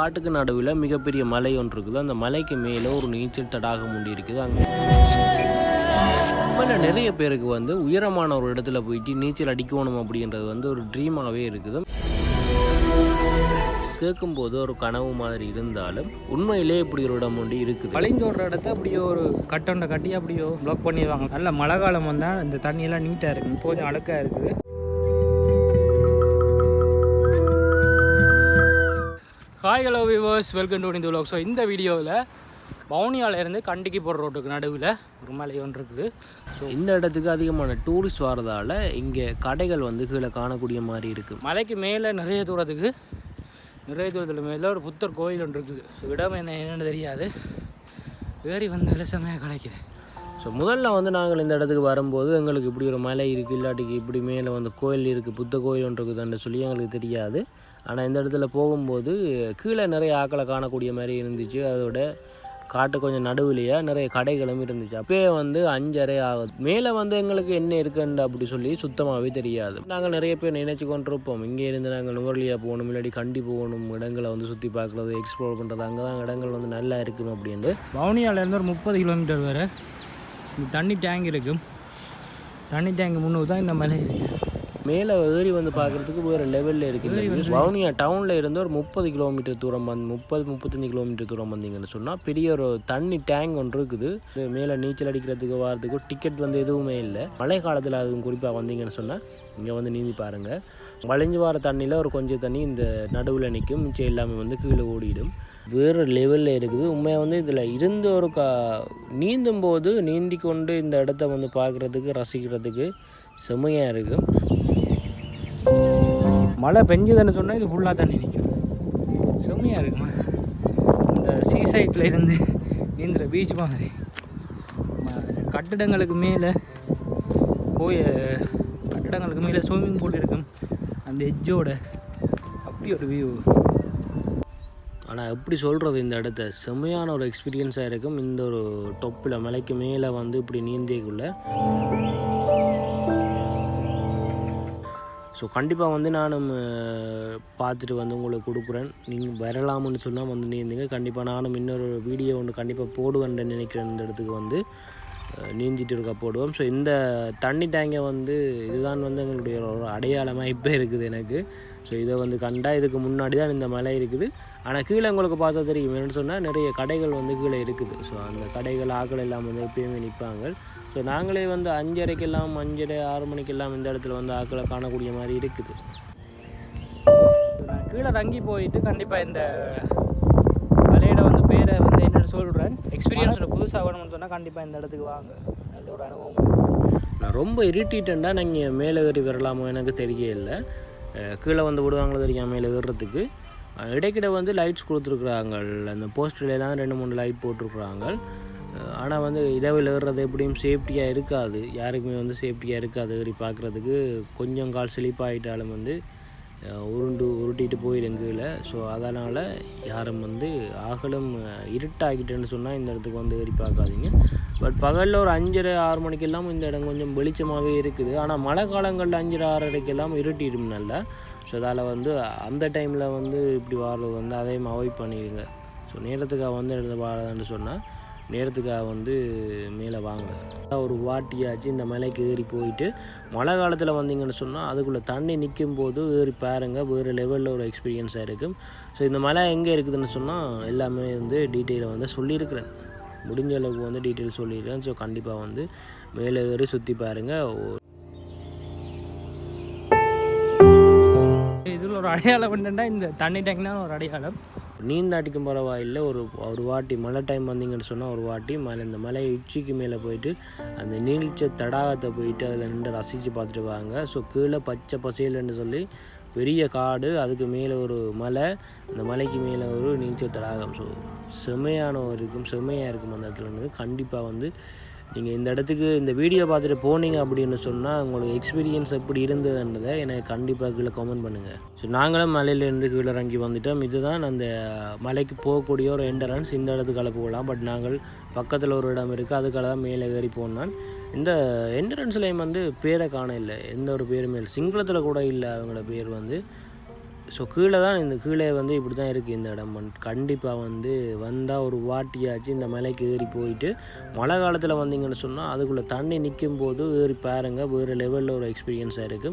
காட்டுக்கு நடுவில் மிகப்பெரிய மலை ஒன்று இருக்குது. அந்த மலைக்கு மேலே ஒரு நீச்சல் தடாகம் ஒன்று இருக்குது. அங்கே நிறைய பேருக்கு வந்து உயரமான ஒரு இடத்துல போயிட்டு நீச்சல் அடிக்கணும் அப்படின்றது வந்து ஒரு ட்ரீமாகவே இருக்குது. கேட்கும்போது ஒரு கனவு மாதிரி இருந்தாலும் உண்மையிலே இப்படி ஒரு இடம் ஒன்று இருக்குது. வளைஞ்சோடுற இடத்த அப்படியோ ஒரு கட்டொண்டை கட்டி அப்படியோ பிளாக் பண்ணிடுவாங்க. நல்ல மழை காலம் வந்தால் இந்த தண்ணியெல்லாம் நீட்டாக இருக்குது, கொஞ்சம் அழுக்காக இருக்குது. Hi hello viewers, welcome to இந்த vlog. ஸோ இந்த வீடியோவில் வவுனியாவிலேருந்து கண்டிக்கு போகிற ரோட்டுக்கு நடுவில் ஒரு மலை ஒன்று இருக்குது. ஸோ இந்த இடத்துக்கு அதிகமான டூரிஸ்ட் வரதால் இங்கே கடைகள் வந்து கீழே காணக்கூடிய மாதிரி இருக்குது. மலைக்கு மேலே நிறைய தூரத்தில் மேலே ஒரு புத்தர் கோயில் ஒன்று இருக்குது. ஸோ இடம் என்னென்னு தெரியாது, ஏறி வந்தால செம்மையாக கிடைக்குது. ஸோ முதல்ல வந்து நாங்கள் இந்த இடத்துக்கு வரும்போது எங்களுக்கு இப்படி ஒரு மலை இருக்குது, இல்லாட்டிக்கு இப்படி மேலே வந்து கோயில் இருக்குது, புத்த கோயில் ஒன்று இருக்குதுன்னு சொல்லி எங்களுக்கு தெரியாது. ஆனால் இந்த இடத்துல போகும்போது கீழே நிறைய ஆக்களை காணக்கூடிய மாதிரி இருந்துச்சு. அதோட காட்டு கொஞ்சம் நடுவுலையா நிறைய கடைகளும் இருந்துச்சு. அப்பயே வந்து 5:30 ஆகுது. மேலே வந்து எங்களுக்கு என்ன இருக்குன்னு அப்படி சொல்லி சுத்தமாகவே தெரியாது. நாங்கள் நிறைய பேர் நினைச்சு கொண்டிருப்போம், இங்கே இருந்து நாங்கள் நுவர்லியா போகணும், இல்லாட்டி கண்டி போகணும், இடங்களை வந்து சுற்றி பார்க்குறது, எக்ஸ்ப்ளோர் பண்ணுறது, அங்கே தான் இடங்கள் வந்து நல்லா இருக்கும் அப்படின்னு. வவுனியாவிலேருந்து ஒரு 30 கிலோமீட்டர் வேறு தண்ணி டேங்க் இருக்கும். தண்ணி டேங்க் முன்னூறு தான் இந்த மலை இருக்குது. மேலே ஏறி வந்து பார்க்குறதுக்கு வேறு லெவலில் இருக்குது. வவுனியா டவுனில் இருந்து ஒரு 30 கிலோமீட்டர் தூரம் 30-35 கிலோமீட்டர் தூரம் வந்தீங்கன்னு சொன்னால் பெரிய ஒரு தண்ணி டேங்க் ஒன்று இருக்குது. மேலே நீச்சல் அடிக்கிறதுக்கு வரதுக்கு டிக்கெட் வந்து எதுவுமே இல்லை. மழை காலத்தில் அதுவும் குறிப்பாக வந்தீங்கன்னு சொன்னால் இங்கே வந்து நீந்தி பாருங்கள். வளைஞ்சு வர தண்ணியில் ஒரு கொஞ்சம் தண்ணி இந்த நடுவில் நிற்கும், மிச்சம் எல்லாமே வந்து கீழே ஓடிடும். வேறு லெவலில் இருக்குது. உண்மையாக வந்து இதில் இருந்து ஒரு நீந்தும் போது நீந்தி கொண்டு இந்த இடத்த வந்து பார்க்குறதுக்கு ரசிக்கிறதுக்கு செம்மையாக இருக்கும். மழை பெஞ்சதுன்னு சொன்னால் இது ஃபுல்லாக தண்ணி நிற்கும், செம்மையாக இருக்குமா. இந்த சீ சைட்டில் இருந்து நீந்துற பீச் மாதிரி கட்டிடங்களுக்கு மேலே கட்டிடங்களுக்கு மேலே ஸ்விம்மிங் பூல் இருக்கும். அந்த எஜ்ஜோட அப்படி ஒரு வியூ. ஆனால் எப்படி சொல்கிறது, இந்த இடத்த செம்மையான ஒரு எக்ஸ்பீரியன்ஸாக இருக்கும். இந்த ஒரு டொப்பில் மலைக்கு மேலே வந்து இப்படி நீந்தியக்குள்ள. ஸோ கண்டிப்பாக வந்து நானும் பார்த்துட்டு வந்து உங்களுக்கு கொடுக்குறேன். நீங்கள் வரலாம்னு சொன்னால் வந்து நீந்துங்க. கண்டிப்பாக நானும் இன்னொரு வீடியோ ஒன்று கண்டிப்பாக போடுவேன்னு நினைக்கிறேன். இந்த இடத்துக்கு வந்து நீந்திட்டு இருக்க போடுவோம். ஸோ இந்த தண்ணி டேங்கை வந்து இதுதான் வந்து எங்களுடைய ஒரு அடையாளமாக இப்போ இருக்குது எனக்கு. ஸோ இதை வந்து கண்டா இதுக்கு முன்னாடி தான் இந்த மலை இருக்குது. ஆனால் கீழே உங்களுக்கு பார்த்தா தெரியும் என்னென்னு சொன்னால் நிறைய கடைகள் வந்து கீழே இருக்குது. ஸோ அந்த கடைகள் ஆக்கள் எல்லாம் வந்து எப்பயுமே நிற்பாங்க. ஸோ நாங்களே வந்து 5:30 6 மணிக்கெல்லாம் இந்த இடத்துல வந்து ஆக்களை காணக்கூடிய மாதிரி இருக்குது. நான் கீழே தங்கி போயிட்டு கண்டிப்பாக இந்த மலையோட வந்து பேரை வந்து என்னென்னு சொல்கிறேன். எக்ஸ்பீரியன்ஸில் புதுசாக வேணும்னு சொன்னால் கண்டிப்பாக இந்த இடத்துக்கு வாங்க, நல்ல ஒரு அனுபவம். நான் ரொம்ப இரிட்டேட்டண்டாக நீங்கள் மேலே ஏறி வரலாமோ எனக்கு தெரியல. கீழே வந்து விடுவாங்களோ தெரியாமல் மேலே ஏறுறதுக்கு. இடைக்கிட வந்து லைட்ஸ் கொடுத்துருக்குறாங்க, அந்த போஸ்டர்லாம் 2-3 லைட் போட்டிருக்குறாங்க. ஆனால் வந்து இரவில் ஏறுறது எப்படியும் சேஃப்டியாக இருக்காது, யாருக்குமே வந்து சேஃப்டியாக இருக்காது. ஏறி பார்க்குறதுக்கு கொஞ்சம் கால் ஸ்லிப்பாகிட்டாலும் வந்து உருட்டிட்டு போயிடுங்கல. ஸோ அதனால் யாரும் வந்து ஆகலும் இருட்டாகிட்டேன்னு சொன்னால் இந்த இடத்துக்கு வந்து ஏறி பார்க்காதீங்க. பட் பகலில் ஒரு 5:30-6 மணிக்கெல்லாம் இந்த இடம் கொஞ்சம் வெளிச்சமாகவே இருக்குது. ஆனால் மழை காலங்களில் 5:30-6:30 இருட்டிடும் நல்லா. ஸோ அதால் வந்து அந்த டைமில் வந்து இப்படி வர்றது வந்து அதையும் அவாய்ட் பண்ணிடுங்க. ஸோ நேரத்துக்காக வந்து இடத்துல வாழன்னு சொன்னால் நேரத்துக்காக வந்து மேலே வாங்க. ஒரு வாட்டியாச்சு இந்த மலைக்கு ஏறி போயிட்டு மழை காலத்தில் வந்தீங்கன்னு சொன்னால் அதுக்குள்ளே தண்ணி நிற்கும் போது ஏறி பாருங்கள், வேறு லெவலில் ஒரு எக்ஸ்பீரியன்ஸாக இருக்கும். ஸோ இந்த மலை எங்கே இருக்குதுன்னு சொன்னால் எல்லாமே வந்து டீட்டெயிலாக வந்து சொல்லியிருக்கிறேன், முடிஞ்ச அளவுக்கு வந்து டீட்டெயில் சொல்லியிருக்கேன். ஸோ கண்டிப்பாக வந்து மேலே ஏறி சுற்றி பாருங்கள். இதில் ஒரு அடையாளம் என்னென்னா இந்த தண்ணி டேங்க்னா ஒரு அடையாளம். நீந்தாட்டிக்கும் பரவாயில்லை, ஒரு வாட்டி மழை டைம் வந்தீங்கன்னு சொன்னால் ஒரு வாட்டி இந்த மலை உச்சிக்கு மேலே போயிட்டு அந்த நீச்சல் தடாகத்தை போயிட்டு அதில் நின்று ரசித்து பார்த்துட்டு வாங்க. ஸோ கீழே பச்சை பசேல்னு சொல்லி பெரிய காடு, அதுக்கு மேலே ஒரு மலை, அந்த மலைக்கு மேலே ஒரு நீச்சல் தடாகம். ஸோ செம்மையாக இருக்கும் அந்த இடத்துல இருந்து. கண்டிப்பாக வந்து நீங்கள் இந்த இடத்துக்கு இந்த வீடியோ பார்த்துட்டு போனீங்க அப்படின்னு சொன்னால் உங்களுக்கு எக்ஸ்பீரியன்ஸ் எப்படி இருந்ததுன்றதை எனக்கு கண்டிப்பாக கீழே கமெண்ட் பண்ணுங்கள். ஸோ நாங்களும் மலையிலேருந்து கீழே இறங்கி வந்துட்டோம். இதுதான் அந்த மலைக்கு போகக்கூடிய ஒரு என்ட்ரன்ஸ். இந்த இடத்துக்கால போகலாம், பட் நாங்கள் பக்கத்தில் ஒரு இடம் இருக்குது, அதுக்காக தான் மேலே ஏறி போனான். இந்த என்ட்ரன்ஸ்லேயும் வந்து பேரை காண இல்லை, எந்த ஒரு பேருமே இல்லை, சிங்களத்தில் கூட இல்லை. அவங்களோட பேர் வந்து ஸோ கீழே தான் இந்த கீழே வந்து இப்படி தான் இருக்குது இந்த இடம். கண்டிப்பாக வந்து வந்தால் ஒரு வாட்டியாச்சு இந்த மலைக்கு ஏறி போயிட்டு மழை காலத்தில் வந்தீங்கன்னு சொன்னால் அதுக்குள்ளே தண்ணி நிற்கும் போது ஏறி பாருங்கள், வேறு லெவலில் ஒரு எக்ஸ்பீரியன்ஸாக இருக்குது.